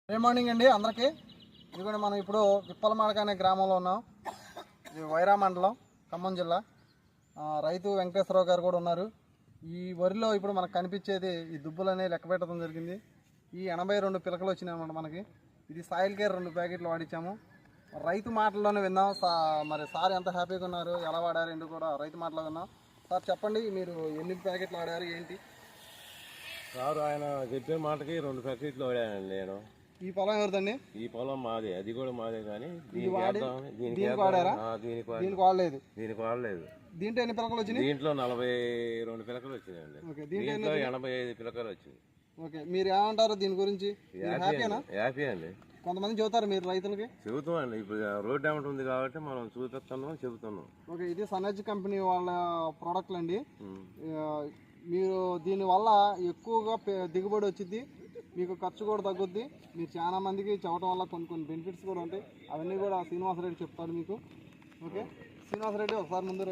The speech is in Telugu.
గుడ్ మార్నింగ్ అండి అందరికీ. ఇదిగోండి మనం ఇప్పుడు విప్పలమాడక అనే గ్రామంలో ఉన్నాం. ఇది వైరా మండలం, ఖమ్మం జిల్లా. రైతు వెంకటేశ్వరరావు గారు కూడా ఉన్నారు. ఈ వరిలో ఇప్పుడు మనకు కనిపించేది ఈ దుబ్బులనే లెక్క పెట్టడం జరిగింది. ఈ 82 పిలకలు వచ్చినాయి అన్నమాట మనకి. ఇది సాయిల్ కేర్ 2 ప్యాకెట్లు వాడించాము. రైతు మాటల్లోనే విన్నాం. మరి సార్ ఎంత హ్యాపీగా ఉన్నారు, ఎలా వాడారు ఎందుకు కూడా రైతు మాటలో విన్నాం. సార్ చెప్పండి, మీరు ఎన్ని ప్యాకెట్లు వాడారు ఏంటి? సార్ ఆయన చెప్పిన మాటకి 2 ప్యాకెట్లు వాడానండి నేను. ఈ పొలం ఎవరిదండి? ఈ పొలం మాదే, అది కూడా మాదే. కానీ దీనికి వాడారా? దీనికి వాడలేదు. దీనికి వాడలేదు. దీంట్లో ఎన్ని పిలకలు వచ్చినాయి? దీంట్లో 42 పిలకలు వచ్చినాయండి. దీంట్లో 85 పిలకలు వచ్చినాయి. ఓకే, మీరు ఏమంటారు దీని గురించి? హ్యాపీ అండి. కొంతమంది చెబుతారు మీరు రైతులకి. చెబుతామండి, ఇప్పుడు రోడ్ ఏమంట ఉంది కాబట్టి మనం చూపిస్తున్నాం, చెబుతున్నాం. ఓకే, ఇది సనజ్ కంపెనీ వాళ్ళ ప్రోడక్ట్లు అండి. మీరు దీనివల్ల ఎక్కువగా దిగుబడి వచ్చింది, మీకు ఖర్చు కూడా తగ్గుద్ది. మీరు చాలా మందికి చెప్పడం వల్ల కొన్ని బెనిఫిట్స్ కూడా ఉంటాయి. అవన్నీ కూడా శ్రీనివాసరెడ్డి చెప్తారు మీకు. ఓకే శ్రీనివాసరెడ్డి, ఒకసారి ముందు